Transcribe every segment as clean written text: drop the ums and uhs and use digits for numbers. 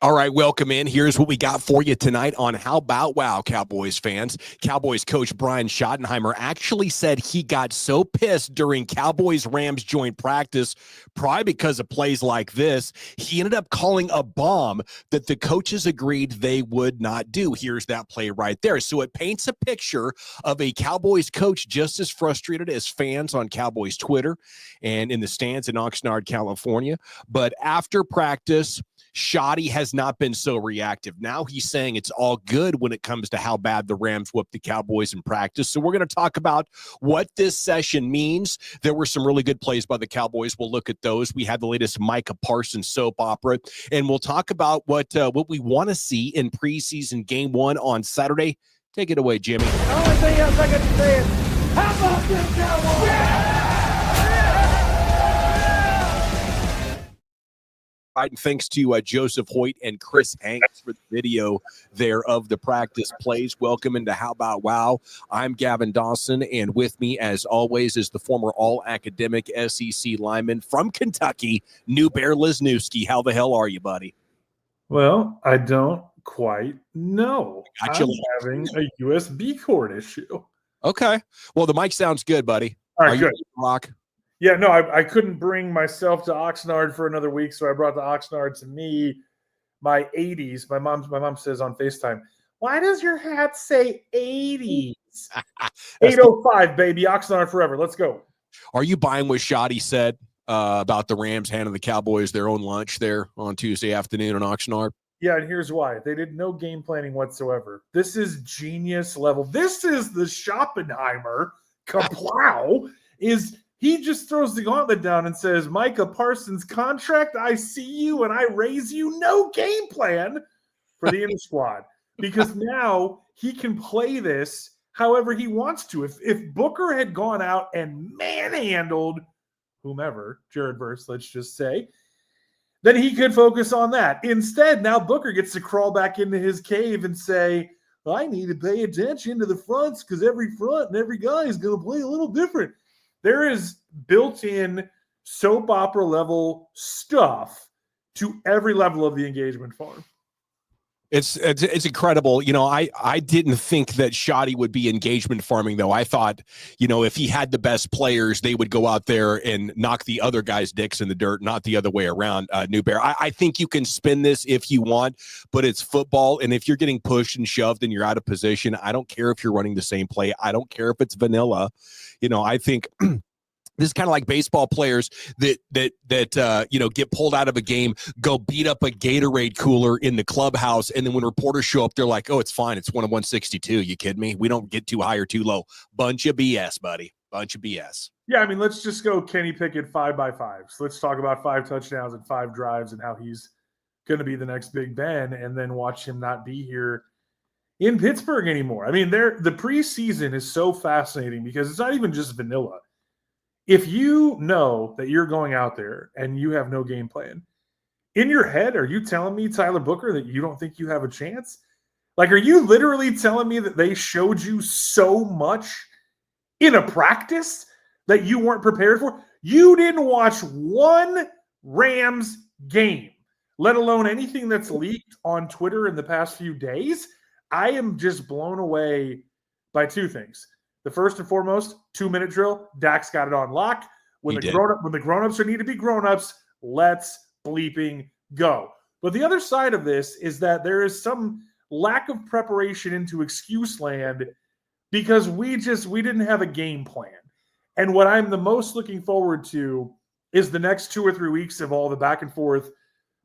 All right, welcome in. Here's what we got for you tonight on How Bout Wow, Cowboys fans. Cowboys coach Brian Schottenheimer actually said he got so pissed during Cowboys-Rams joint practice, probably because of plays like this, he ended up calling a bomb that the coaches agreed they would not do. Here's that play right there. So it paints a picture of a Cowboys coach just as frustrated as fans on Cowboys Twitter and in the stands in Oxnard, California. But after practice, Schotty has not been so reactive. Now he's saying it's all good when it comes to how bad the Rams whooped the Cowboys in practice. So we're going to talk about what this session means. There were some really good plays by the Cowboys. We'll look at those. We had the latest Micah Parsons soap opera, and we'll talk about what we want to see in preseason game 1 on Saturday. Take it away, Jimmy. The only thing else I got to say is, how about them Cowboys? Yeah! And thanks to Joseph Hoyt and Chris Hanks for the video there of the practice plays. Welcome into How About Wow. I'm Gavin Dawson, and with me, as always, is the former all-academic SEC lineman from Kentucky, New Bear Lesniewski. How the hell are you, buddy? Well, I don't quite know. Gotcha. I'm having a USB cord issue. Okay. Well, the mic sounds good, buddy. All right, are good. You rock? Yeah, no, I couldn't bring myself to Oxnard for another week, so I brought the Oxnard to me. My 80s. My mom says on FaceTime, "Why does your hat say 80s?" 805, baby. Oxnard forever. Let's go. Are you buying what Schotty said about the Rams handing the Cowboys their own lunch there on Tuesday afternoon in Oxnard? Yeah, and here's why. They did no game planning whatsoever. This is genius level. This is the Schottenheimer kaplow is – he just throws the gauntlet down and says, Micah Parsons contract, I see you and I raise you. No game plan for the inner squad. Because now he can play this however he wants to. If Booker had gone out and manhandled whomever, Jared Verse, let's just say, then he could focus on that. Instead, now Booker gets to crawl back into his cave and say, I need to pay attention to the fronts because every front and every guy is going to play a little different. There is built-in soap opera level stuff to every level of the engagement farm. It's incredible. You know, I didn't think that Schotty would be engagement farming, though. I thought, you know, if he had the best players, they would go out there and knock the other guy's dicks in the dirt, not the other way around, New Bear. I think you can spin this if you want, but it's football, and if you're getting pushed and shoved and you're out of position, I don't care if you're running the same play. I don't care if it's vanilla. You know, I think this is kind of like baseball players that you know, get pulled out of a game, go beat up a Gatorade cooler in the clubhouse, and then when reporters show up, they're like, "Oh, it's fine. It's 1-162. You kidding me? We don't get too high or too low." Bunch of BS, buddy. Bunch of BS. Yeah, I mean, let's just go Kenny Pickett 5x5s. Let's talk about 5 touchdowns and 5 drives and how he's going to be the next Big Ben, and then watch him not be here in Pittsburgh anymore. I mean, the preseason is so fascinating because it's not even just vanilla. If you know that you're going out there and you have no game plan, in your head, are you telling me, Tyler Booker, that you don't think you have a chance? Like, are you literally telling me that they showed you so much in a practice that you weren't prepared for? You didn't watch one Rams game, let alone anything that's leaked on Twitter in the past few days. I am just blown away by 2 things. The first and foremost, 2-minute drill. Dak's got it on lock. When the grown-ups need to be grown-ups, let's bleeping go. But the other side of this is that there is some lack of preparation into excuse land because we didn't have a game plan. And what I'm the most looking forward to is the next 2 or 3 weeks of all the back and forth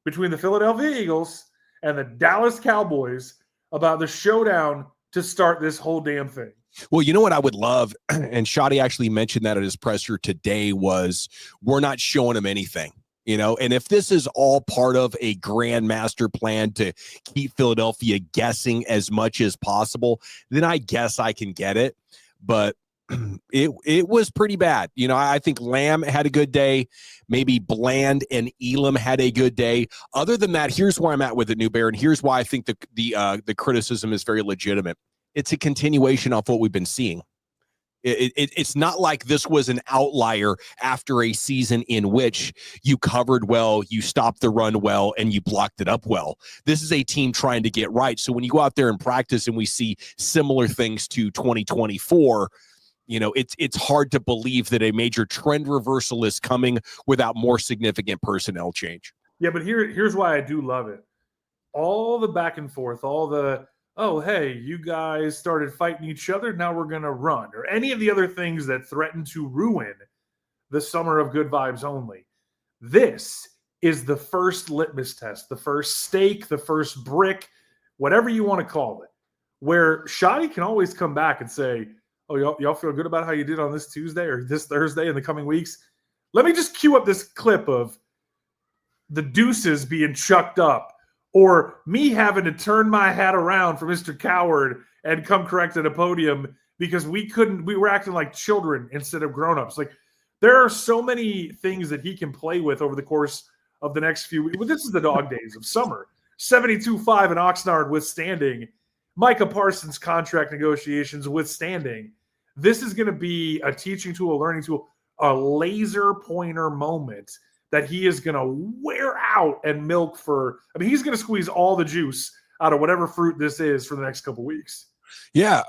between the Philadelphia Eagles and the Dallas Cowboys about the showdown to start this whole damn thing. Well, you know what I would love, and Schotty actually mentioned that at his presser today, was we're not showing him anything, you know, and if this is all part of a grand master plan to keep Philadelphia guessing as much as possible, then I guess I can get it. But it was pretty bad. You know, I think Lamb had a good day. Maybe Bland and Elam had a good day. Other than that, here's where I'm at with it, New Bear, and here's why I think the criticism is very legitimate. It's a continuation of what we've been seeing. It's not like this was an outlier after a season in which you covered well, you stopped the run well, and you blocked it up well. This is a team trying to get right. So when you go out there and practice and we see similar things to 2024, it's hard to believe that a major trend reversal is coming without more significant personnel change. Yeah, but here's why I do love it. All the back and forth, all the, oh, hey, you guys started fighting each other, now we're going to run, or any of the other things that threaten to ruin the summer of good vibes only. This is the first litmus test, the first stake, the first brick, whatever you want to call it, where Schotty can always come back and say, oh, y'all feel good about how you did on this Tuesday or this Thursday in the coming weeks? Let me just cue up this clip of the deuces being chucked up, or me having to turn my hat around for Mr. Coward and come correct at a podium because we were acting like children instead of grown-ups. Like, there are so many things that he can play with over the course of the next few weeks. Well, this is the dog days of summer. 72-5 in Oxnard withstanding, Micah Parsons contract negotiations withstanding. This is going to be a teaching tool, a learning tool, a laser pointer moment that he is going to wear out and milk for. I mean, he's going to squeeze all the juice out of whatever fruit this is for the next couple of weeks. Yeah.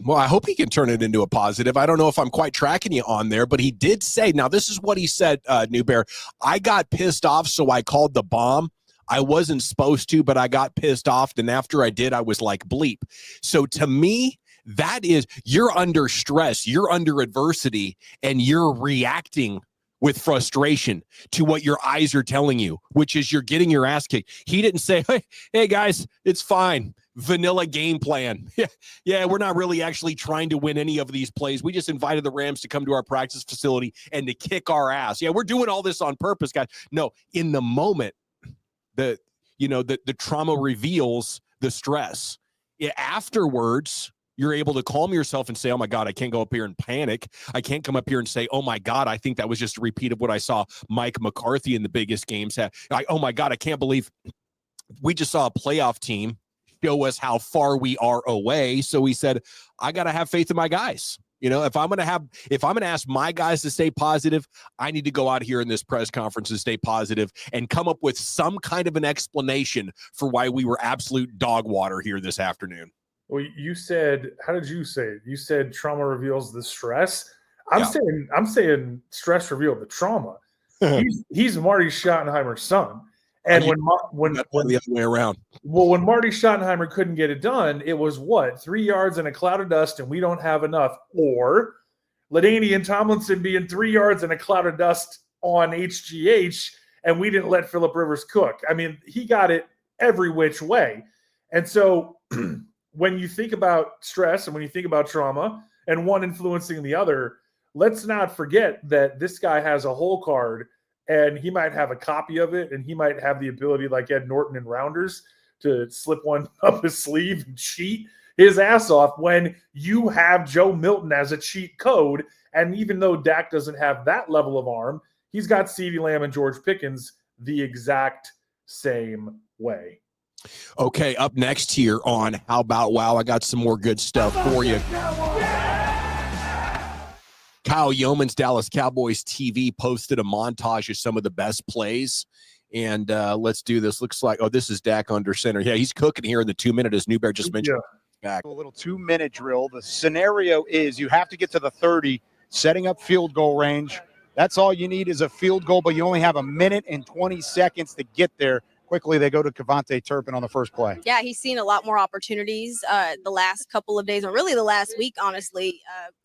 Well, I hope he can turn it into a positive. I don't know if I'm quite tracking you on there, but he did say, now this is what he said, New Bear. I got pissed off, so I called the bomb. I wasn't supposed to, but I got pissed off. And after I did, I was like, bleep. So to me, that is, you're under stress, you're under adversity, and you're reacting with frustration to what your eyes are telling you, which is you're getting your ass kicked. He didn't say, hey guys, it's fine. Vanilla game plan. Yeah, we're not really actually trying to win any of these plays. We just invited the Rams to come to our practice facility and to kick our ass. Yeah, we're doing all this on purpose, guys. No, in the moment, the trauma reveals the stress. Afterwards, you're able to calm yourself and say, oh my God, I can't go up here and panic. I can't come up here and say, oh my God, I think that was just a repeat of what I saw Mike McCarthy in the biggest games have. Like, oh my God, I can't believe we just saw a playoff team show us how far we are away. So we said, I got to have faith in my guys. If I'm going to ask my guys to stay positive, I need to go out here in this press conference and stay positive and come up with some kind of an explanation for why we were absolute dog water here this afternoon. Well, you said, how did you say it? You said trauma reveals the stress. I'm saying stress revealed the trauma. he's Marty Schottenheimer's son. And when the other way around. Well, when Marty Schottenheimer couldn't get it done, it was what? 3 yards in a cloud of dust and we don't have enough. Or LaDainian and Tomlinson being 3 yards in a cloud of dust on HGH and we didn't let Phillip Rivers cook. I mean, he got it every which way. And so when you think about stress and when you think about trauma and one influencing the other, let's not forget that this guy has a whole card and he might have a copy of it and he might have the ability, like Ed Norton and Rounders, to slip one up his sleeve and cheat his ass off when you have Joe Milton as a cheat code. And even though Dak doesn't have that level of arm, he's got CeeDee Lamb and George Pickens the exact same way. Okay, up next here on How About Wow, I got some more good stuff for you. Kyle Yeoman's Dallas Cowboys TV posted a montage of some of the best plays. And let's do this. Looks like, this is Dak under center. Yeah, he's cooking here in the 2 minute, as Newbear just mentioned. Yeah. Back. A little 2 minute drill. The scenario is you have to get to the 30, setting up field goal range. That's all you need is a field goal, but you only have 1 minute and 20 seconds to get there. Quickly, they go to Kevontae Turpin on the first play. Yeah, he's seen a lot more opportunities the last couple of days, or really the last week, honestly.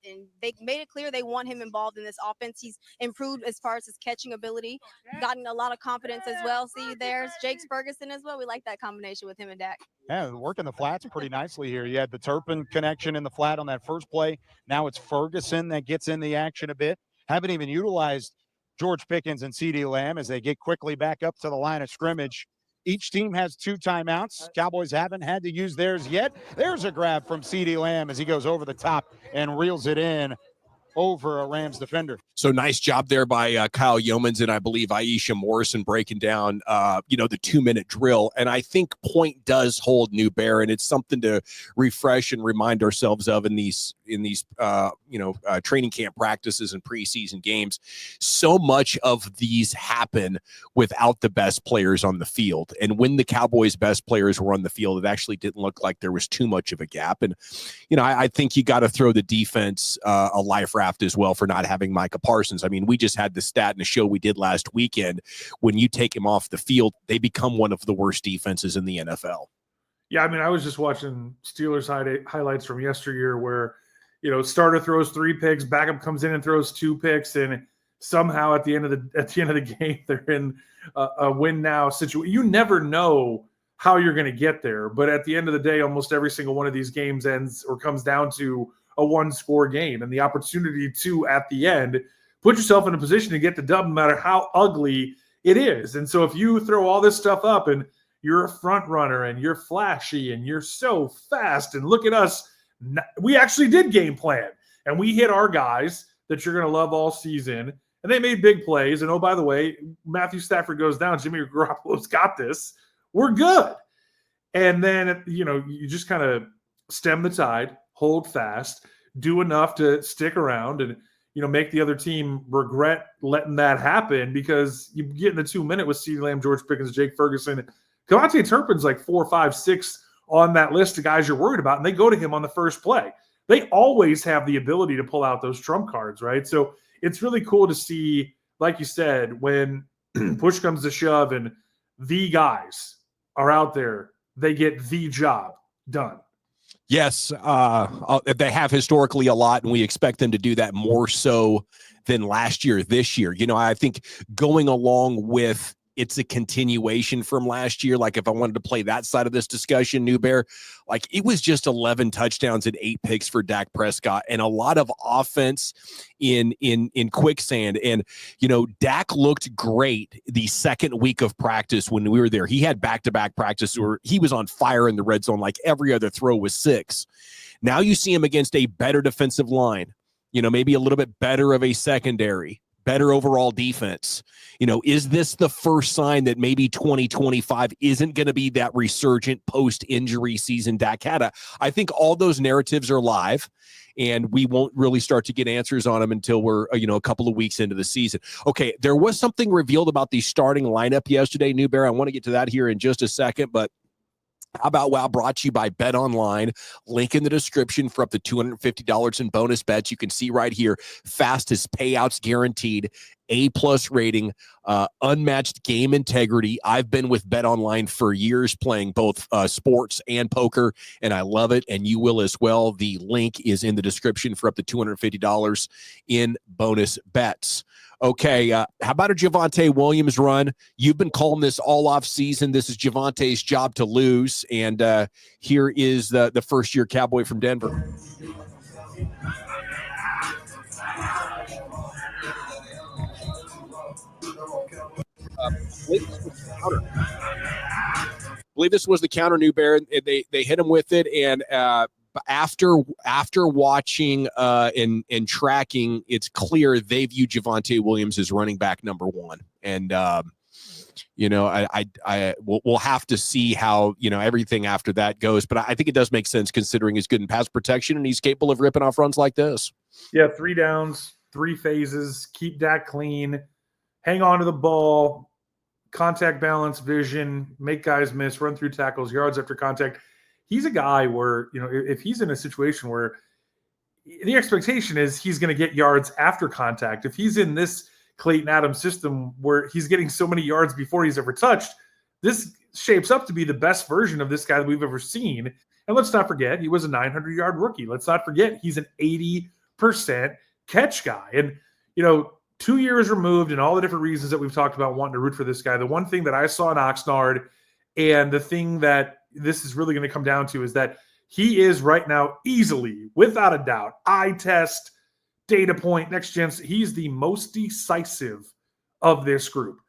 And they made it clear they want him involved in this offense. He's improved as far as his catching ability, gotten a lot of confidence as well. See, there's Jakes Ferguson as well. We like that combination with him and Dak. Yeah, working the flats pretty nicely here. You had the Turpin connection in the flat on that first play. Now it's Ferguson that gets in the action a bit. Haven't even utilized George Pickens and CeeDee Lamb as they get quickly back up to the line of scrimmage. Each team has 2 timeouts. Cowboys haven't had to use theirs yet. There's a grab from CeeDee Lamb as he goes over the top and reels it in over a Rams defender. So nice job there by Kyle Yeomans and I believe Aisha Morrison breaking down, the 2-minute drill. And I think point does hold, New Bear, and it's something to refresh and remind ourselves of in these training camp practices and preseason games. So much of these happen without the best players on the field. And when the Cowboys' best players were on the field, it actually didn't look like there was too much of a gap. And, I think you got to throw the defense a life raft as well for not having Micah Parsons. I mean, we just had the stat in a show we did last weekend. When you take him off the field, they become one of the worst defenses in the NFL. Yeah, I mean, I was just watching Steelers highlights from yesteryear where, starter throws 3 picks, backup comes in and throws 2 picks, and somehow at the end of the game they're in a win now situation. You never know how you're going to get there, but at the end of the day, almost every single one of these games ends or comes down to a 1-score game, and the opportunity to at the end put yourself in a position to get the dub no matter how ugly it is. And so if you throw all this stuff up and you're a front runner and you're flashy and you're so fast and look at us, we actually did game plan and we hit our guys that you're going to love all season, and they made big plays. And oh, by the way, Matthew Stafford goes down, Jimmy Garoppolo's got this, we're good. And then, you just kind of stem the tide, hold fast, do enough to stick around and, make the other team regret letting that happen, because you get in the 2-minute with CeeDee Lamb, George Pickens, Jake Ferguson. Devontae Turpin's like 4, 5, 6 on that list of guys you're worried about, and they go to him on the first play. They always have the ability to pull out those trump cards, right? So it's really cool to see, like you said, when push comes to shove and the guys are out there, they get the job done. Yes, they have historically a lot, and we expect them to do that more so than last year, this year. I think going along with it's a continuation from last year. Like if I wanted to play that side of this discussion, New Bear, like it was just 11 touchdowns and 8 picks for Dak Prescott and a lot of offense in quicksand. And, Dak looked great the second week of practice when we were there. He had back-to-back practice where he was on fire in the red zone. Like every other throw was 6. Now you see him against a better defensive line, maybe a little bit better of a secondary, better overall defense. Is this the first sign that maybe 2025 isn't going to be that resurgent post-injury season Dak had? I think all those narratives are live, and we won't really start to get answers on them until we're, a couple of weeks into the season. Okay, there was something revealed about the starting lineup yesterday, New Bear. I want to get to that here in just a second, but How About Wow brought to you by BetOnline. Link in the description for up to $250 in bonus bets. You can see right here, fastest payouts guaranteed, A+ rating, unmatched game integrity. I've been with BetOnline for years playing both sports and poker, and I love it, and you will as well. The link is in the description for up to $250 in bonus bets. Okay, how about a Javonte Williams run? You've been calling this all off season. This is Javonte's job to lose, and here is the first-year Cowboy from Denver. I believe this was the counter, New Bear. They hit him with it, and after watching and tracking, it's clear they view Javonte Williams as running back number 1. And we'll have to see how everything after that goes. But I think it does make sense considering he's good in pass protection and he's capable of ripping off runs like this. Yeah, 3 downs, 3 phases, keep Dak clean, hang on to the ball, contact balance, vision, make guys miss, run through tackles, yards after contact. He's a guy where, if he's in a situation where the expectation is he's going to get yards after contact, if he's in this Clayton Adams system where he's getting so many yards before he's ever touched, this shapes up to be the best version of this guy that we've ever seen. And let's not forget, he was a 900-yard rookie. Let's not forget, he's an 80% catch guy. And, 2 years removed and all the different reasons that we've talked about wanting to root for this guy, the one thing that I saw in Oxnard and the thing that this is really going to come down to is that he is right now easily, without a doubt, eye test, data point, next gen. He's the most decisive of this group.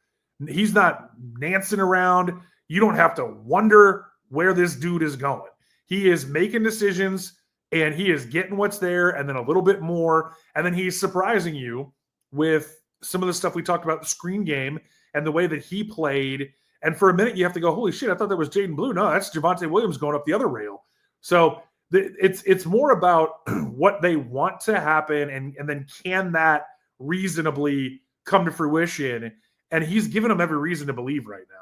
He's not dancing around. You don't have to wonder where this dude is going. He is making decisions and he is getting what's there and then a little bit more. And then he's surprising you with some of the stuff we talked about, the screen game and the way that he played. And for a minute, you have to go, holy shit, I thought that was Jaden Blue. No, that's Javonte Williams going up the other rail. So it's more about what they want to happen, and then can that reasonably come to fruition? And he's given them every reason to believe right now.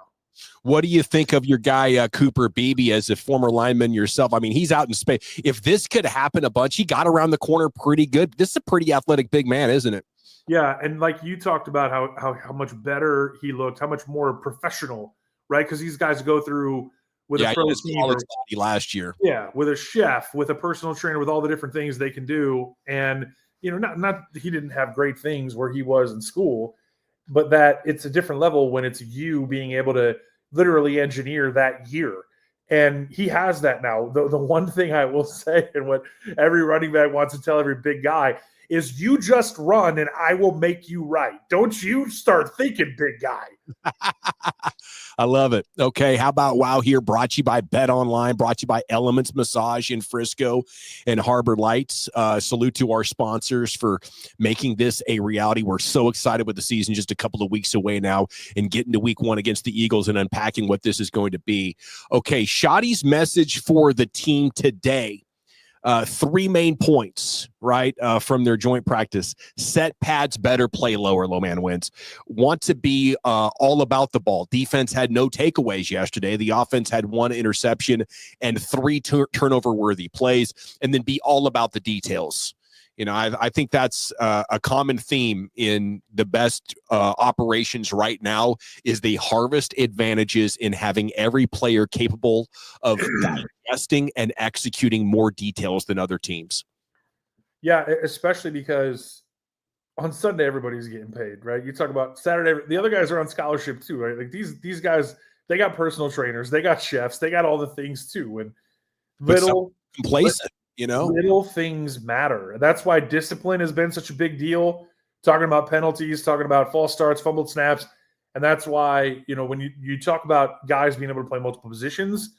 What do you think of your guy, Cooper Beebe, as a former lineman yourself? I mean, he's out in space. If this could happen a bunch, he got around the corner pretty good. This is a pretty athletic big man, isn't it? Yeah, and like you talked about how much better he looked, how much more professional, right? Because these guys go through with a pro team last year. Yeah, with a chef, with a personal trainer, with all the different things they can do. And, you know, not he didn't have great things where he was in school, but that it's a different level when it's you being able to literally engineer that year. And he has that now. The one thing I will say, and what every running back wants to tell every big guy, is you just run and I will make you right. Don't you start thinking big guy. I love it. Okay, how about Wow here, brought to you by BetOnline, brought to you by Elements Massage in Frisco and Harbor Lights. Salute to our sponsors for making this a reality. We're so excited with the season, just a couple of weeks away now, and getting to week 1 against the Eagles and unpacking what this is going to be. Okay, Schotty's message for the team today. 3 main points, right, from their joint practice. Set pads better, play lower, low man wins. Want to be all about the ball. Defense had no takeaways yesterday. The offense had 1 interception and 3 turnover-worthy plays, and then be all about the details. You know, I think that's a common theme in the best operations right now, is they harvest advantages in having every player capable of digesting and executing more details than other teams. Yeah, especially because on Sunday, everybody's getting paid, right? You talk about Saturday, the other guys are on scholarship too, right? Like these guys, they got personal trainers, they got chefs, they got all the things too. And little complacent. You know, little things matter. That's why discipline has been such a big deal. Talking about penalties, talking about false starts, fumbled snaps. And that's why, you know, when you talk about guys being able to play multiple positions,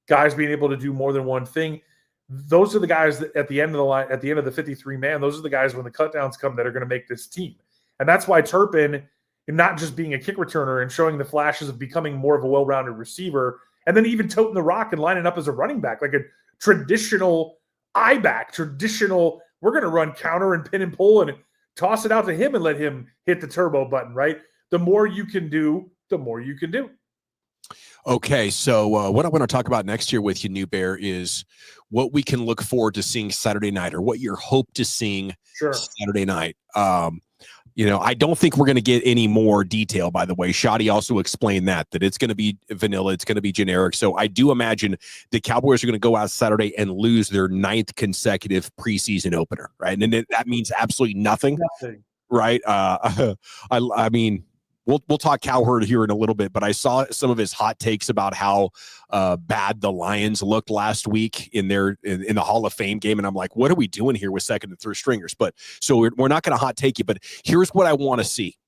guys being able to do more than one thing, those are the guys that at the end of the line, at the end of the 53 man, those are the guys when the cutdowns come that are going to make this team. And that's why Turpin, not just being a kick returner and showing the flashes of becoming more of a well-rounded receiver, and then even toting the rock and lining up as a running back, like a traditional I-back, traditional, we're going to run counter and pin and pull and toss it out to him and let him hit the turbo button, right? The more you can do, the more you can do. Okay, so what I want to talk about next year with you, New Bear, is what we can look forward to seeing Saturday night, or what you're hoped to seeing Saturday night. You know, I don't think we're going to get any more detail, by the way. Schotty also explained that it's going to be vanilla. It's going to be generic. So I do imagine the Cowboys are going to go out Saturday and lose their 9th consecutive preseason opener, right? And that means absolutely nothing. Right? I mean, we'll talk Cowherd here in a little bit, but I saw some of his hot takes about how bad the Lions looked last week in the Hall of Fame game, and I'm like, what are we doing here with second and third stringers? But so we're not going to hot take you, but here's what I want to see.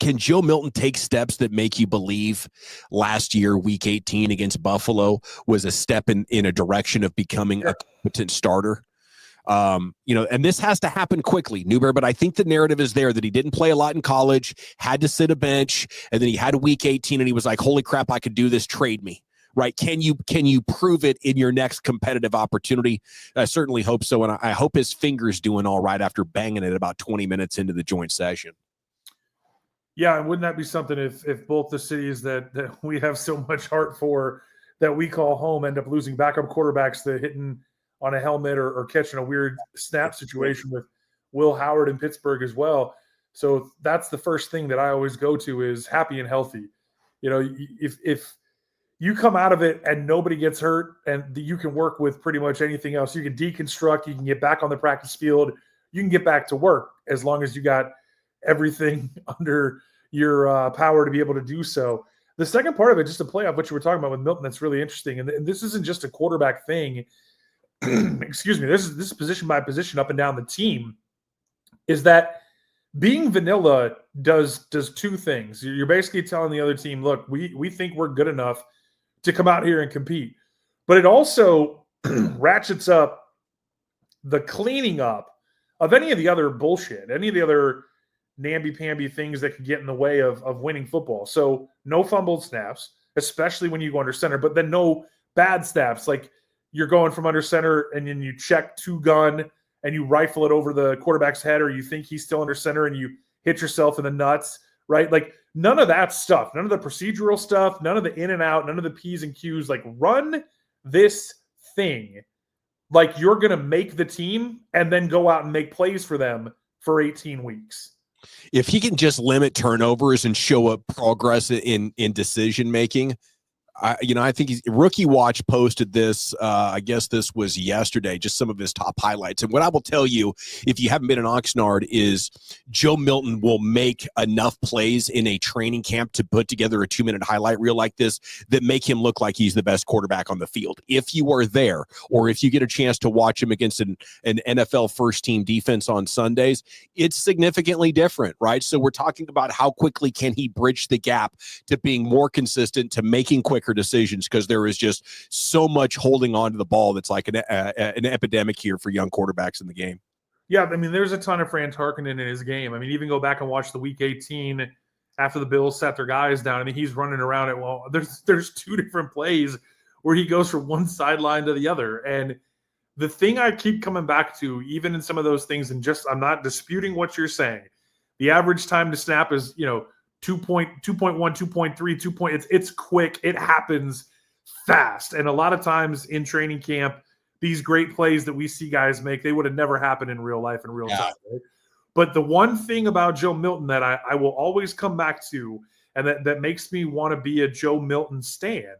Can Joe Milton take steps that make you believe last year, week 18 against Buffalo, was a step in a direction of becoming a competent starter? You know, and this has to happen quickly, Newberg, but I think the narrative is there that he didn't play a lot in college, had to sit a bench, and then he had a week 18 and he was like, holy crap, I could do this, trade me, right? Can you prove it in your next competitive opportunity? I certainly hope so. And I hope his finger's doing all right after banging it about 20 minutes into the joint session. Yeah. And wouldn't that be something if both the cities that we have so much heart for, that we call home, end up losing backup quarterbacks that hitting on a helmet or catching a weird snap situation with Will Howard in Pittsburgh as well. So that's the first thing that I always go to, is happy and healthy. You know, if you come out of it and nobody gets hurt, and you can work with pretty much anything else, you can deconstruct, you can get back on the practice field, you can get back to work, as long as you got everything under your power to be able to do so. The second part of it, just to play off what you were talking about with Milton, that's really interesting. And this isn't just a quarterback thing. Excuse me. This is position by position up and down the team, is that being vanilla does 2 things. You're basically telling the other team, look, we think we're good enough to come out here and compete. But it also ratchets up the cleaning up of any of the other bullshit, any of the other namby-pamby things that could get in the way of winning football. So no fumbled snaps, especially when you go under center, but then no bad snaps. Like you're going from under center and then you check two gun and you rifle it over the quarterback's head, or you think he's still under center and you hit yourself in the nuts, right? Like none of that stuff, none of the procedural stuff, none of the in and out, none of the P's and Q's. Like run this thing like you're going to make the team and then go out and make plays for them for 18 weeks. If he can just limit turnovers and show up progress in decision making, I think Rookie Watch posted this. I guess this was yesterday, just some of his top highlights. And what I will tell you, if you haven't been in Oxnard, is Joe Milton will make enough plays in a training camp to put together a 2-minute highlight reel like this that make him look like he's the best quarterback on the field. If you are there, or if you get a chance to watch him against an NFL first team defense on Sundays, it's significantly different, right? So we're talking about how quickly can he bridge the gap to being more consistent, to making quicker decisions, because there is just so much holding on to the ball that's like an epidemic here for young quarterbacks in the game. Yeah, I mean, there's a ton of Fran Tarkenton in his game. I mean, even go back and watch the Week 18 after the Bills sat their guys down. I mean, he's running around at, well, there's two different plays where he goes from one sideline to the other. And the thing I keep coming back to, even in some of those things, and just I'm not disputing what you're saying, the average time to snap is, 2.1, 2.3, 2 point. It's quick. It happens fast. And a lot of times in training camp, these great plays that we see guys make, they would have never happened in real life in real time. Right? But the one thing about Joe Milton that I will always come back to, and that makes me want to be a Joe Milton stan,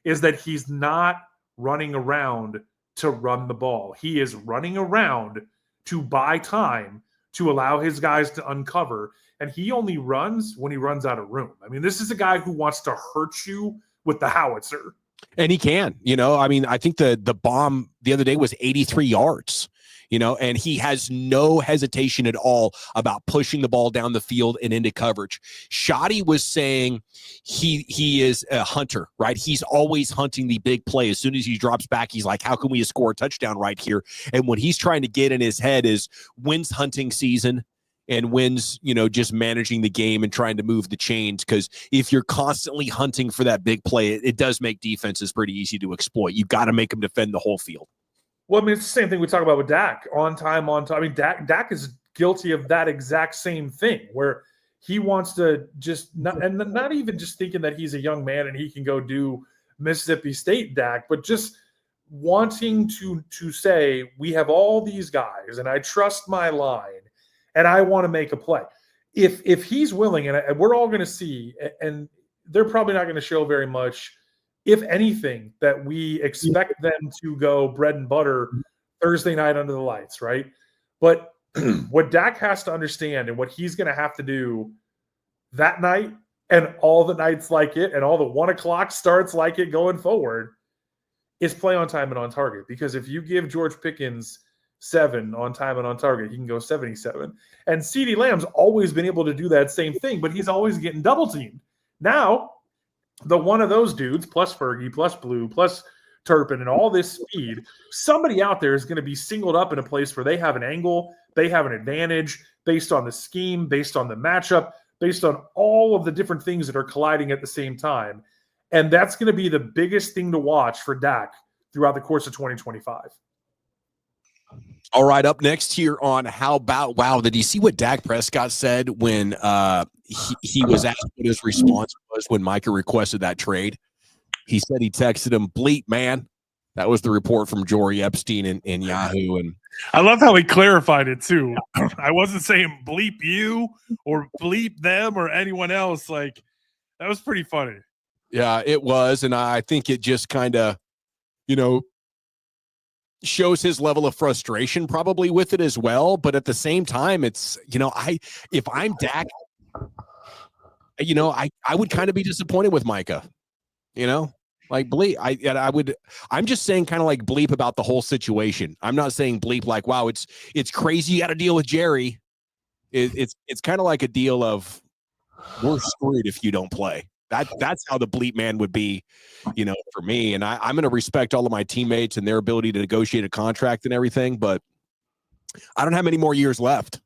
is that he's not running around to run the ball. He is running around to buy time, to allow his guys to uncover. And he only runs when he runs out of room. I mean, this is a guy who wants to hurt you with the howitzer. And he can, I think the bomb the other day was 83 yards, and he has no hesitation at all about pushing the ball down the field and into coverage. Schotty was saying he is a hunter, right? He's always hunting the big play. As soon as he drops back, he's like, how can we score a touchdown right here? And what he's trying to get in his head is, when's hunting season? And wins, just managing the game and trying to move the chains. Because if you're constantly hunting for that big play, it does make defenses pretty easy to exploit. You've got to make them defend the whole field. Well, I mean, it's the same thing we talk about with Dak. On time. I mean, Dak is guilty of that exact same thing, where he wants to just not even just thinking that he's a young man and he can go do Mississippi State Dak, but just wanting to say, we have all these guys and I trust my line. And I want to make a play. If he's willing, and we're all going to see, and they're probably not going to show very much, if anything, that we expect them to go bread and butter Thursday night under the lights, right? But what Dak has to understand, and what he's going to have to do that night and all the nights like it and all the 1 o'clock starts like it going forward, is play on time and on target. Because if you give George Pickens 7 on time and on target, he can go 77. And CeeDee Lamb's always been able to do that same thing, but he's always getting double teamed. Now, the one of those dudes, plus Fergie, plus Blue, plus Turpin, and all this speed, somebody out there is going to be singled up in a place where they have an angle, they have an advantage based on the scheme, based on the matchup, based on all of the different things that are colliding at the same time. And that's going to be the biggest thing to watch for Dak throughout the course of 2025. All right, up next here on How Bout Wow, did you see what Dak Prescott said when he was asked what his response was when Micah requested that trade? He said he texted him, "Bleep, man." That was the report from Jory Epstein in Yahoo. And I love how he clarified it too. I wasn't saying bleep you or bleep them or anyone else. Like, that was pretty funny. Yeah, it was. And I think it just kind of, shows his level of frustration probably with it as well. But at the same time, it's, if I'm Dak, I would kind of be disappointed with Micah, like bleep. I'm just saying kind of like bleep about the whole situation. I'm not saying bleep like, wow, it's crazy. You got to deal with Jerry. It's kind of like a deal of, we're screwed if you don't play. That's how the bleep man would be, for me. And I'm going to respect all of my teammates and their ability to negotiate a contract and everything. But I don't have many more years left.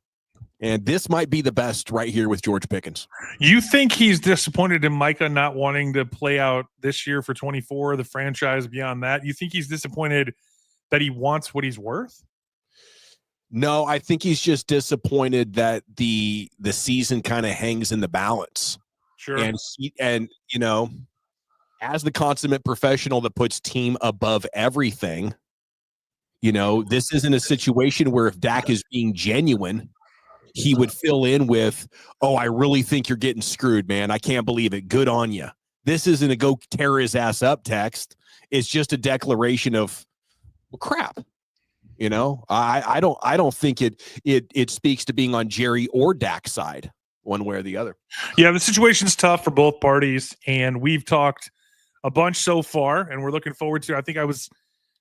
And this might be the best right here with George Pickens. You think he's disappointed in Micah not wanting to play out this year for 24, the franchise beyond that? You think he's disappointed that he wants what he's worth? No, I think he's just disappointed that the season kind of hangs in the balance. Sure. And you know, as the consummate professional that puts team above everything, you know, this isn't a situation where if Dak is being genuine, he would fill in with, oh, I really think you're getting screwed, man. I can't believe it. Good on you. This isn't a go tear his ass up text. It's just a declaration of, well, crap. You know, I don't think it speaks to being on Jerry or Dak's side one way or the other. Yeah, the situation's tough for both parties, and we've talked a bunch so far, and we're looking forward to. I think I was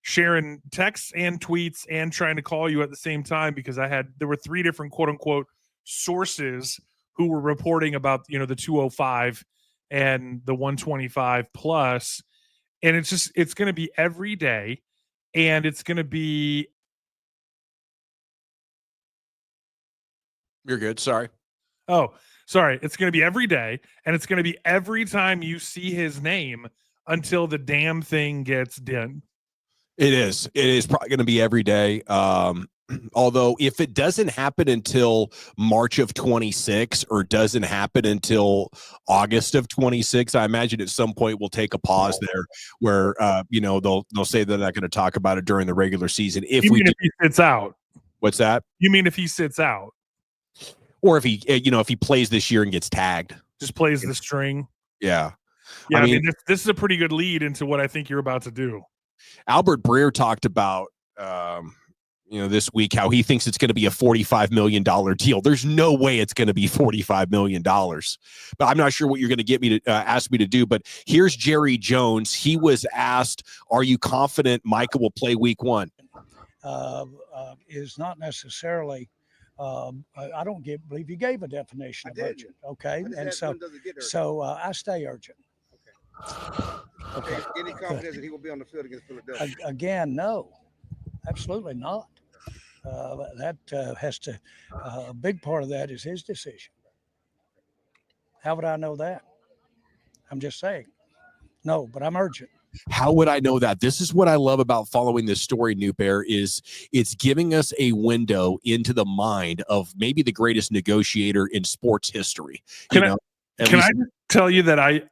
sharing texts and tweets and trying to call you at the same time because there were 3 different quote unquote sources who were reporting about, you know, the 205 and the 125 plus. And it's going to be every day, and it's going to be. You're good. Sorry. Oh, sorry. It's going to be every day, and it's going to be every time you see his name until the damn thing gets done. It is. It is probably going to be every day. Although if it doesn't happen until March of 26 or doesn't happen until August of 26, I imagine at some point we'll take a pause there where, you know, they'll say they're not going to talk about it during the regular season. If if he sits out. What's that? You mean if he sits out? Or if he, you know, if he plays this year and gets tagged. Just plays the string. Yeah. Yeah, I mean this is a pretty good lead into what I think you're about to do. Albert Breer talked about, you know, this week how he thinks it's going to be a $45 million deal. There's no way it's going to be $45 million. But I'm not sure what you're going to get me to ask me to do. But here's Jerry Jones. He was asked, are you confident Micah will play week 1? Is not necessarily. I don't believe you gave a definition of urgent. Okay, and so I stay urgent. Okay. Any confidence that he will be on the field against Philadelphia? Again, no, absolutely not. That has to. A big part of that is his decision. How would I know that? I'm just saying. No, but I'm urgent. How would I know that? This is what I love about following this story, New Bear, is it's giving us a window into the mind of maybe the greatest negotiator in sports history. Can I just tell you that I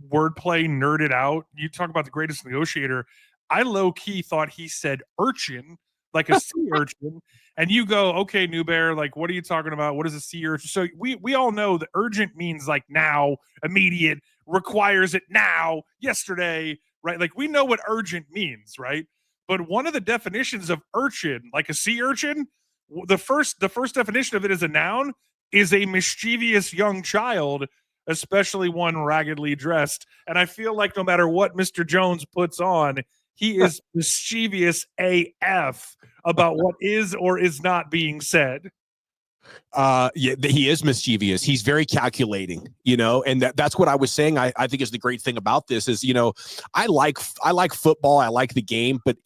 wordplay nerded out? You talk about the greatest negotiator. I low key thought he said urchin, like a sea urchin. And you go, okay, New Bear, like, what are you talking about? What is a sea urchin? So we all know that urgent means like now, immediate, requires it now, yesterday, right? Like we know what urgent means, right? But one of the definitions of urchin, like a sea urchin, the first definition of it as a noun is a mischievous young child, especially one raggedly dressed. And I feel like no matter what Mr. Jones puts on, he is mischievous AF about what is or is not being said. Yeah, he is mischievous. He's very calculating, you know, and that's what I was saying. I think is the great thing about this is, you know, I like football. I like the game, but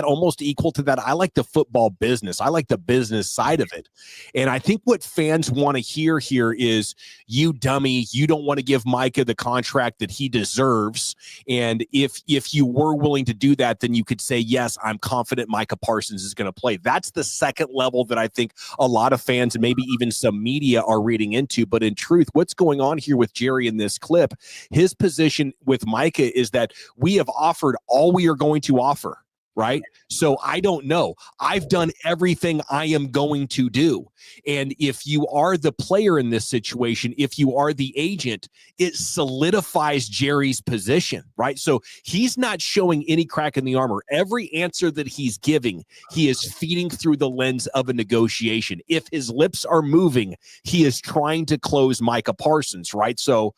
almost equal to that, I like the football business. I like the business side of it. And I think what fans want to hear here is, you dummy, you don't want to give Micah the contract that he deserves. And if you were willing to do that, then you could say, yes, I'm confident Micah Parsons is going to play. That's the second level that I think a lot of fans and maybe even some media are reading into. But in truth, what's going on here with Jerry in this clip, his position with Micah is that we have offered all we are going to offer, right? So I don't know. I've done everything I am going to do. And if you are the player in this situation, if you are the agent, it solidifies Jerry's position, right? So he's not showing any crack in the armor. Every answer that he's giving, he is feeding through the lens of a negotiation. If his lips are moving, he is trying to close Micah Parsons, right? So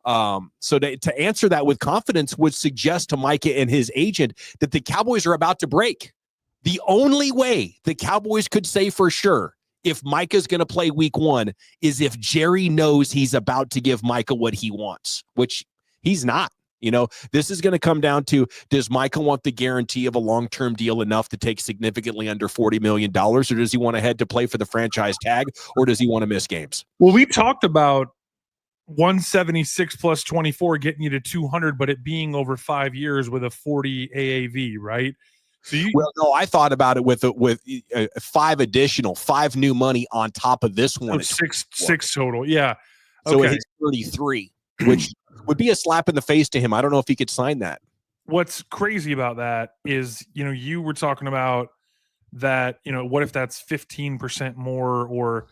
to answer that with confidence would suggest to Micah and his agent that the Cowboys are about to break. The only way the Cowboys could say for sure if Micah's going to play week 1 is if Jerry knows he's about to give Micah what he wants, which he's not. This is going to come down to, does Michael want the guarantee of a long-term deal enough to take significantly under $40 million, or does he want to head to play for the franchise tag, or does he want to miss games? Well, we talked about 176 plus 24 getting you to 200, but it being over 5 years with a 40 AAV, right? So no, I thought about it with five new money on top of this one. So six total. Yeah. So it hits 33, which would be a slap in the face to him. I don't know if he could sign that. What's crazy about that is, you were talking about that, what if that's 15% more, or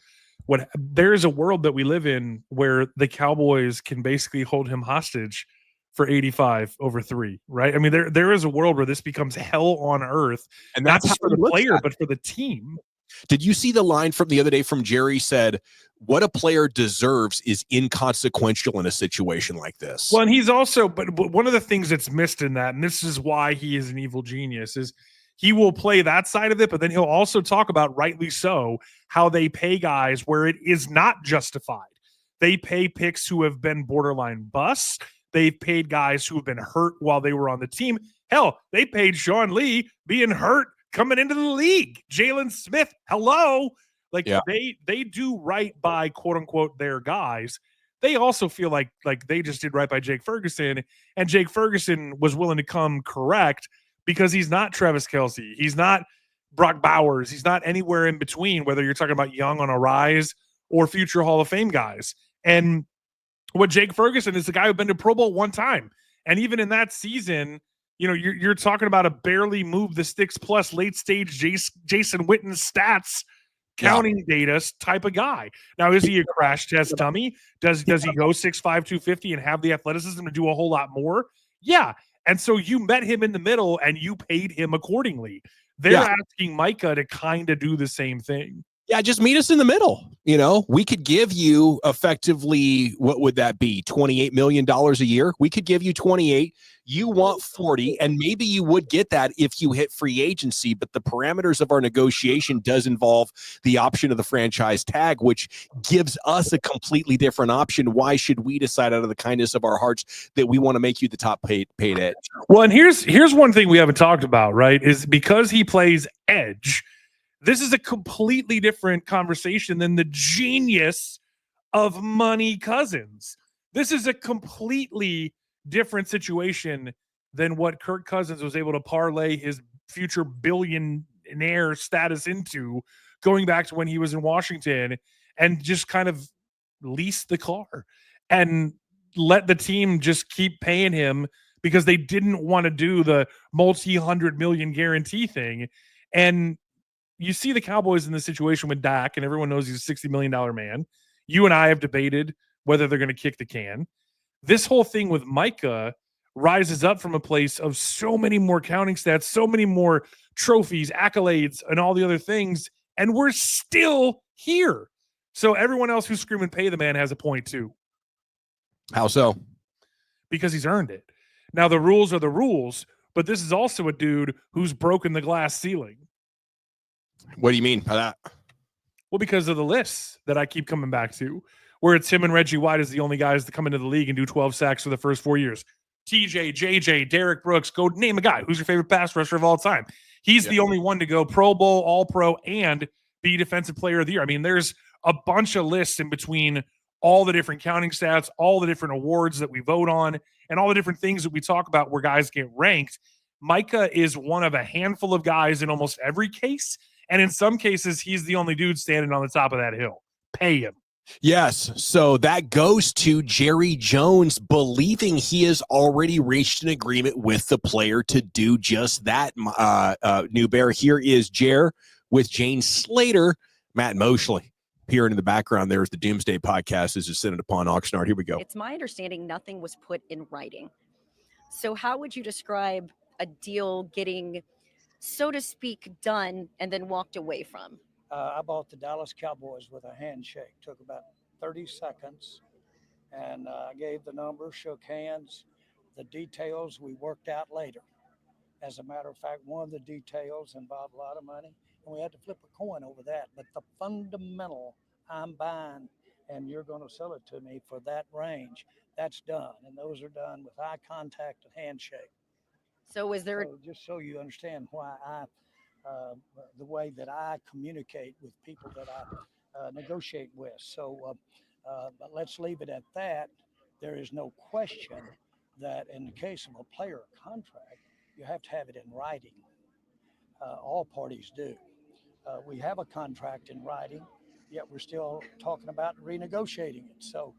what? There is a world that we live in where the Cowboys can basically hold him hostage for 85 over 3, right? I mean, there is a world where this becomes hell on earth, and not just for the player, but for the team. Did you see the line from the other day from Jerry said, what a player deserves is inconsequential in a situation like this? Well, and he's also, but one of the things that's missed in that, and this is why he is an evil genius, is he will play that side of it, but then he'll also talk about, rightly so, how they pay guys where it is not justified. They pay picks who have been borderline busts. They've paid guys who have been hurt while they were on the team. Hell, they paid Sean Lee being hurt coming into the league. Jalen Smith, hello. They do right by, quote unquote, their guys. They also feel like they just did right by Jake Ferguson, and Jake Ferguson was willing to come correct because he's not Travis Kelce. He's not Brock Bowers. He's not anywhere in between, whether you're talking about young on a rise or future Hall of Fame guys. And what Jake Ferguson is the guy who's been to Pro Bowl one time. And even in that season, you're talking about a barely move the sticks plus late stage Jason Witten stats counting data type of guy. Now, is he a crash test dummy? Does he go 6'5", 250 and have the athleticism to do a whole lot more? Yeah. And so you met him in the middle and you paid him accordingly. They're asking Micah to kind of do the same thing. Yeah, just meet us in the middle. We could give you effectively, what would that be? $28 million a year. We could give you 28. You want 40, and maybe you would get that if you hit free agency, but the parameters of our negotiation does involve the option of the franchise tag, which gives us a completely different option. Why should we decide out of the kindness of our hearts that we want to make you the top paid edge? Well, and here's one thing we haven't talked about, right? Is because he plays edge, this is a completely different conversation than the genius of Money Cousins. This is a completely different situation than what Kirk Cousins was able to parlay his future billionaire status into, going back to when he was in Washington, and just kind of lease the car and let the team just keep paying him because they didn't want to do the multi-100 million guarantee thing. And you see the Cowboys in this situation with Dak, and everyone knows he's a $60 million man. You and I have debated whether they're going to kick the can. This whole thing with Micah rises up from a place of so many more counting stats, so many more trophies, accolades, and all the other things, and we're still here. So everyone else who's screaming pay the man has a point too. How so? Because he's earned it. Now, the rules are the rules, but this is also a dude who's broken the glass ceiling. What do you mean by that? Well, because of the lists that I keep coming back to, where it's him and Reggie White as the only guys to come into the league and do 12 sacks for the first 4 years. TJ, JJ, Derek Brooks, go name a guy. Who's your favorite pass rusher of all time? He's the only one to go Pro Bowl, All-Pro, and be Defensive Player of the Year. I mean, there's a bunch of lists in between all the different counting stats, all the different awards that we vote on, and all the different things that we talk about where guys get ranked. Micah is one of a handful of guys in almost every case. And in some cases, he's the only dude standing on the top of that hill. Pay him. Yes. So that goes to Jerry Jones believing he has already reached an agreement with the player to do just that. New Bear, here is Jer with Jane Slater, Matt Mosley. Here in the background, there's the Doomsday Podcast is descended upon Oxnard. Here we go. It's my understanding nothing was put in writing. So how would you describe a deal getting, so to speak, done and then walked away from? I bought the Dallas Cowboys with a handshake. Took about 30 seconds. And I gave the number, shook hands. The details we worked out later. As a matter of fact, one of the details involved a lot of money, and we had to flip a coin over that. But the fundamental, I'm buying and you're going to sell it to me for that range. That's done, and those are done with eye contact and handshake. So is there? So just so you understand why the way that I communicate with people that I negotiate with. So, but let's leave it at that. There is no question that in the case of a player contract, you have to have it in writing. All parties do. We have a contract in writing, yet we're still talking about renegotiating it. So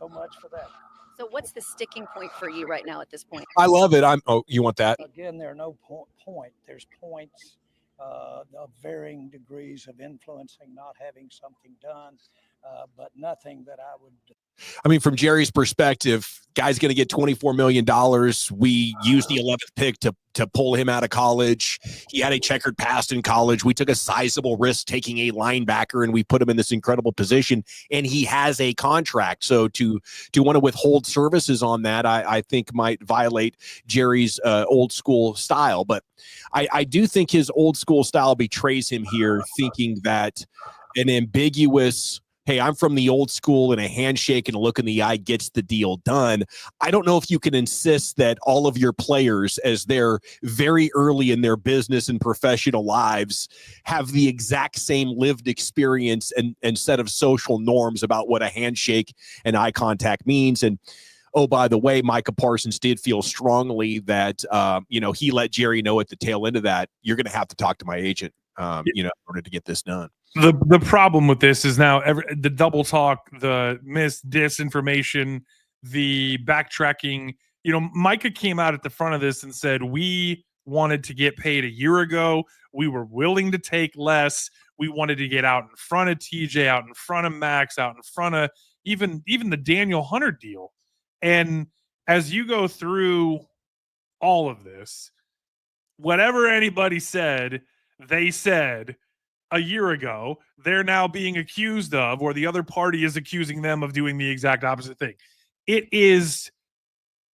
much for that. So what's the sticking point for you right now at this point? I love it. You want that? Again, there are no point. There's points of varying degrees of influencing, not having something done, but nothing that I would. I mean, from Jerry's perspective, guy's going to get $24 million. We used the 11th pick to pull him out of college. He had a checkered past in college. We took a sizable risk taking a linebacker, and we put him in this incredible position, and he has a contract. So to want to withhold services on that, I think might violate Jerry's old school style. But I do think his old school style betrays him here, thinking that an ambiguous, hey, I'm from the old school, and a handshake and a look in the eye gets the deal done. I don't know if you can insist that all of your players, as they're very early in their business and professional lives, have the exact same lived experience and set of social norms about what a handshake and eye contact means. And oh, by the way, Micah Parsons did feel strongly that, he let Jerry know at the tail end of that, you're going to have to talk to my agent, in order to get this done. The problem with this is now the double talk, the disinformation, the backtracking. Micah came out at the front of this and said, we wanted to get paid a year ago. We were willing to take less. We wanted to get out in front of TJ, out in front of Max, out in front of even the Daniel Hunter deal. And as you go through all of this, whatever anybody said, they said a year ago, they're now being accused of, or the other party is accusing them of doing the exact opposite thing. It is,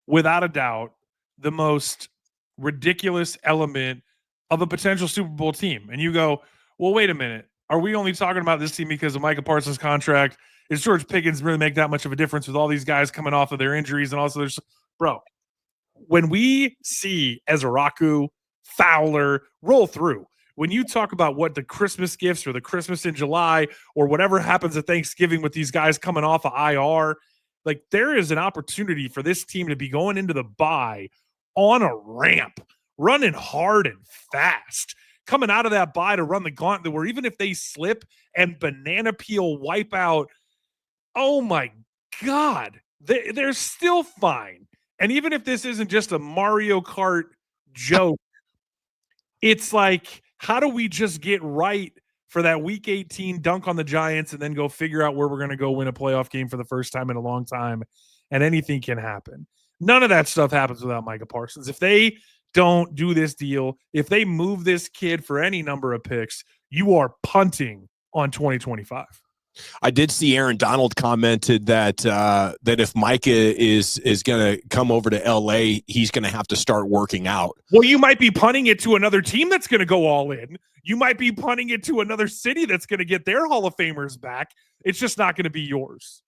without a doubt, the most ridiculous element of a potential Super Bowl team. And you go, well, wait a minute. Are we only talking about this team because of Micah Parsons' contract? Is George Pickens really make that much of a difference with all these guys coming off of their injuries? And also bro, when we see Ezraku, Fowler roll through, when you talk about what the Christmas gifts or the Christmas in July or whatever happens at Thanksgiving with these guys coming off of IR, like there is an opportunity for this team to be going into the bye on a ramp, running hard and fast, coming out of that bye to run the gauntlet where even if they slip and banana peel wipe out, oh my God, they're still fine. And even if this isn't just a Mario Kart joke, it's like, how do we just get right for that week 18 dunk on the Giants and then go figure out where we're going to go win a playoff game for the first time in a long time, and anything can happen. None of that stuff happens without Micah Parsons. If they don't do this deal, if they move this kid for any number of picks, you are punting on 2025. I did see Aaron Donald commented that if Micah is going to come over to LA, he's going to have to start working out. Well, you might be punting it to another team that's going to go all in. You might be punting it to another city that's going to get their Hall of Famers back. It's just not going to be yours.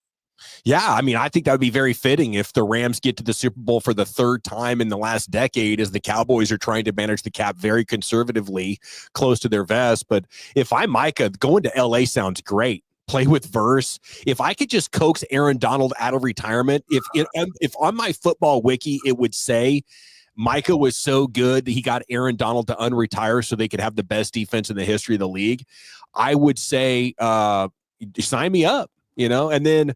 Yeah, I mean, I think that would be very fitting if the Rams get to the Super Bowl for the third time in the last decade, as the Cowboys are trying to manage the cap very conservatively, close to their vest. But if I'm Micah, going to LA sounds great. Play with verse. If I could just coax Aaron Donald out of retirement, if on my football wiki it would say Micah was so good that he got Aaron Donald to unretire so they could have the best defense in the history of the league, I would say sign me up, and then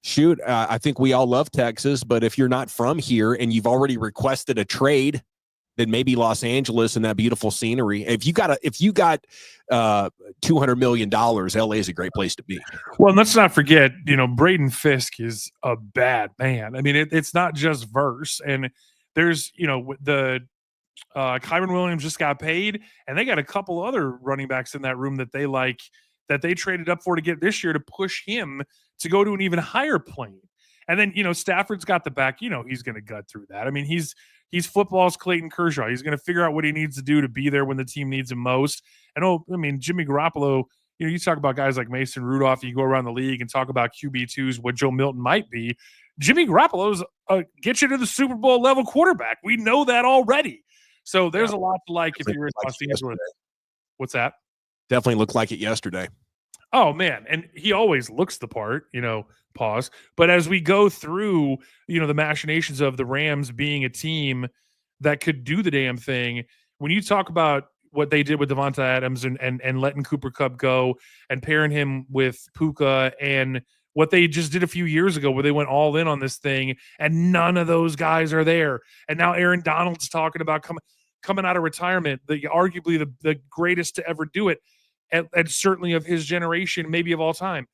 shoot, I think we all love Texas, but if you're not from here and you've already requested a trade, then maybe Los Angeles and that beautiful scenery. If you got $200 million, LA is a great place to be. Well, let's not forget, Braden Fisk is a bad man. I mean, it's not just verse, and there's, the Kyron Williams just got paid, and they got a couple other running backs in that room that they like, that they traded up for to get this year to push him to go to an even higher plane. And then, Stafford's got the back, he's going to gut through that. I mean, he's football's Clayton Kershaw. He's going to figure out what he needs to do to be there when the team needs him most. And Jimmy Garoppolo you talk about guys like Mason Rudolph, you go around the league and talk about QB2s, what Joe Milton might be. Jimmy Garoppolo's get you to the Super Bowl level quarterback. We know that already. So there's a lot to like if you're in Los Angeles. What's that? Definitely looked like it yesterday. Oh, man. And he always looks the part, pause. But as we go through, the machinations of the Rams being a team that could do the damn thing, when you talk about what they did with Devonta Adams and letting Cooper Kupp go and pairing him with Puka and what they just did a few years ago where they went all in on this thing and none of those guys are there. And now Aaron Donald's talking about coming out of retirement, arguably the greatest to ever do it. And certainly of his generation, maybe of all time.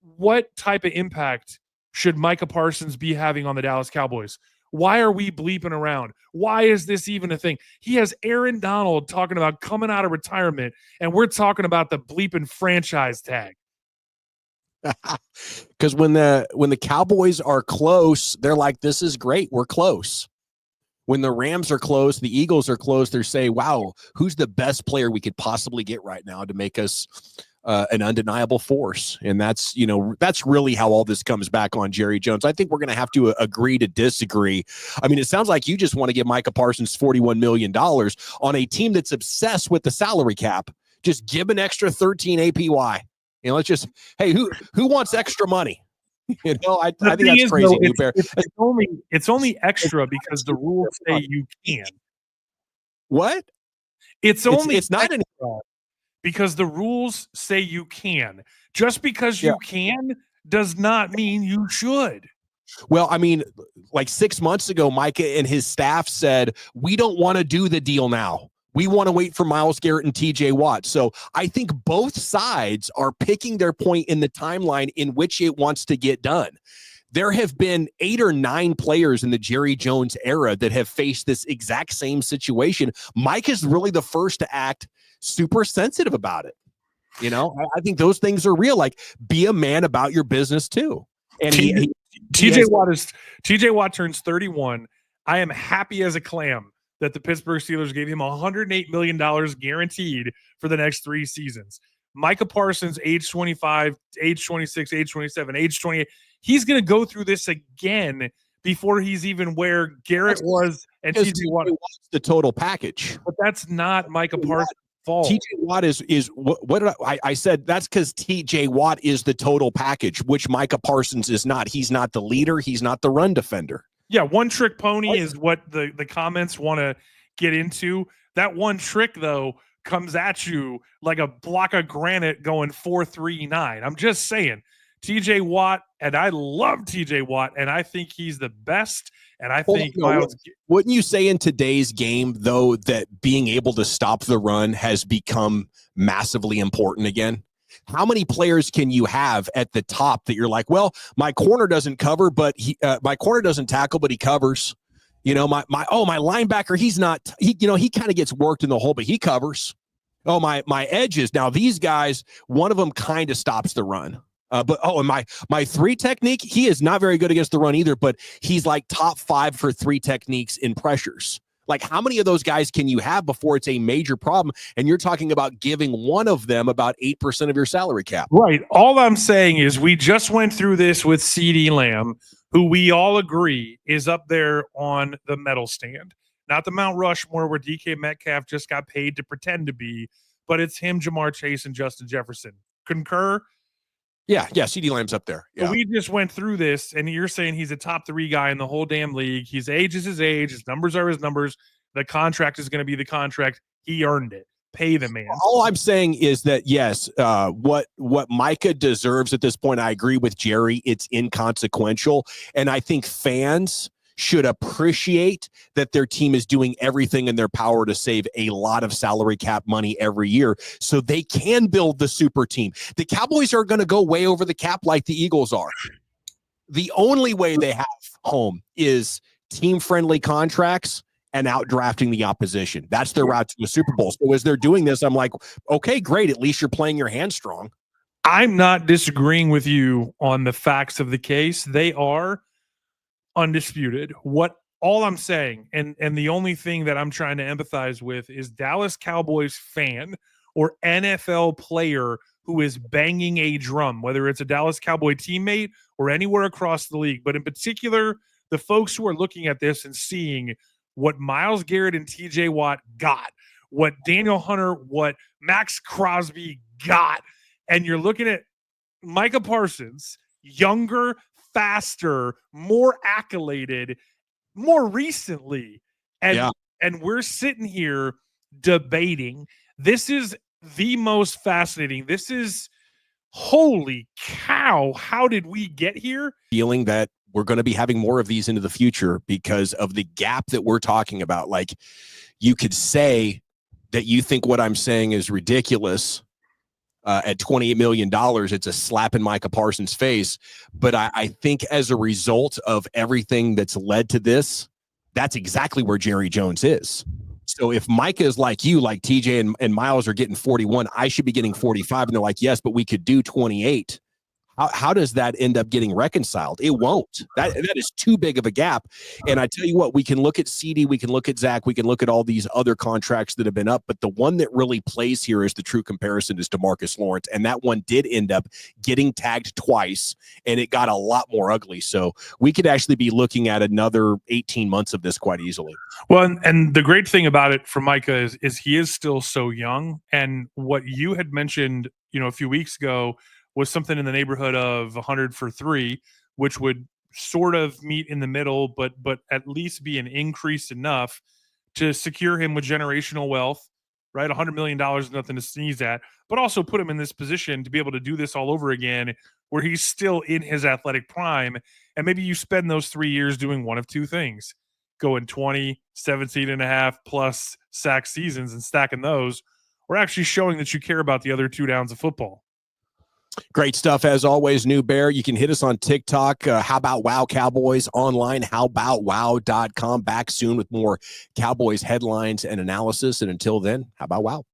What type of impact should Micah Parsons be having on the Dallas Cowboys? Why are we bleeping around? Why is this even a thing? He has Aaron Donald talking about coming out of retirement, and we're talking about the bleeping franchise tag. Because when the Cowboys are close, they're like, this is great. We're close. When the Rams are close, the Eagles are close, they're saying, wow, who's the best player we could possibly get right now to make us an undeniable force? And that's really how all this comes back on Jerry Jones. I think we're going to have to agree to disagree. I mean, it sounds like you just want to give Micah Parsons $41 million on a team that's obsessed with the salary cap. Just give an extra 13 APY. Let's just, hey, who wants extra money? I think that's crazy. It's only extra because the rules say you can. What? It's not an because the rules say you can. Just because you can does not mean you should. Well, I mean, like 6 months ago, Micah and his staff said, we don't want to do the deal now. We want to wait for Myles Garrett and TJ Watt. So I think both sides are picking their point in the timeline in which it wants to get done. There have been 8 or 9 players in the Jerry Jones era that have faced this exact same situation. Mike is really the first to act super sensitive about it. I think those things are real. Like, be a man about your business too. And TJ Watt turns 31. I am happy as a clam that the Pittsburgh Steelers gave him $108 million guaranteed for the next 3 seasons. Micah Parsons, age 25, age 26, age 27, age 28. He's going to go through this again before he's even where Garrett was and TJ Watt. The total package. But that's not Micah Parsons' fault. TJ Watt is what did I said that's because TJ Watt is the total package, which Micah Parsons is not. He's not the leader. He's not the run defender. Yeah, one trick pony is what the comments want to get into. That one trick, though, comes at you like a block of granite going 4.39. I'm just saying, TJ Watt, and I love TJ Watt, and I think he's the best. And I think wouldn't you say in today's game, though, that being able to stop the run has become massively important again? How many players can you have at the top that you're like, well, my corner doesn't cover, but my corner doesn't tackle, but he covers. My linebacker, he's not. He kind of gets worked in the hole, but he covers. Oh, my edges. Now these guys, one of them kind of stops the run. And my 3 technique, he is not very good against the run either, but he's like top 5 for 3 techniques in pressures. Like, how many of those guys can you have before it's a major problem? And you're talking about giving one of them about 8% of your salary cap. Right. All I'm saying is we just went through this with CeeDee Lamb, who we all agree is up there on the medal stand. Not the Mount Rushmore where DK Metcalf just got paid to pretend to be, but it's him, Jamar Chase, and Justin Jefferson. Concur? Yeah, CeeDee Lamb's up there. Yeah. So we just went through this, and you're saying he's a top 3 guy in the whole damn league. His age is his age. His numbers are his numbers. The contract is going to be the contract. He earned it. Pay the man. All I'm saying is that, yes, what Micah deserves at this point, I agree with Jerry. It's inconsequential. And I think fans should appreciate that their team is doing everything in their power to save a lot of salary cap money every year so they can build the super team. The Cowboys are going to go way over the cap like the Eagles are. The only way they have home is team-friendly contracts and outdrafting the opposition. That's their route to the Super Bowl. So as they're doing this, I'm like, okay, great. At least you're playing your hand strong. I'm not disagreeing with you on the facts of the case. They are undisputed. All I'm saying, and the only thing that I'm trying to empathize with is Dallas Cowboys fan or NFL player who is banging a drum, whether it's a Dallas Cowboy teammate or anywhere across the league. But in particular, the folks who are looking at this and seeing what Myles Garrett and TJ Watt got, what Daniel Hunter, what Max Crosby got, and you're looking at Micah Parsons, younger, faster, more accoladed, more recently. And we're sitting here debating. This is the most fascinating. This is holy cow. How did we get here? Feeling that we're going to be having more of these into the future because of the gap that we're talking about. Like, you could say that you think what I'm saying is ridiculous. At $28 million, it's a slap in Micah Parsons' face. But I think as a result of everything that's led to this, that's exactly where Jerry Jones is. So if Micah is like you, like TJ and Myles are getting 41, I should be getting 45. And they're like, yes, but we could do 28. How does that end up getting reconciled? It won't. That is too big of a gap. And I tell you what, we can look at CD, we can look at Zach, we can look at all these other contracts that have been up, but the one that really plays here is the true comparison is DeMarcus Lawrence. And that one did end up getting tagged twice, and it got a lot more ugly. So we could actually be looking at another 18 months of this quite easily. Well, and the great thing about it for Micah is he is still so young. And what you had mentioned, a few weeks ago was something in the neighborhood of 100 for 3, which would sort of meet in the middle, but at least be an increase enough to secure him with generational wealth, right? $100 million is nothing to sneeze at, but also put him in this position to be able to do this all over again, where he's still in his athletic prime. And maybe you spend those 3 years doing one of two things, going 20, 17 and a half plus sack seasons and stacking those, or actually showing that you care about the other 2 downs of football. Great stuff as always, New Bear. You can hit us on TikTok. How About Wow Cowboys online, howboutwow.com. Back soon with more Cowboys headlines and analysis. And until then, how about wow?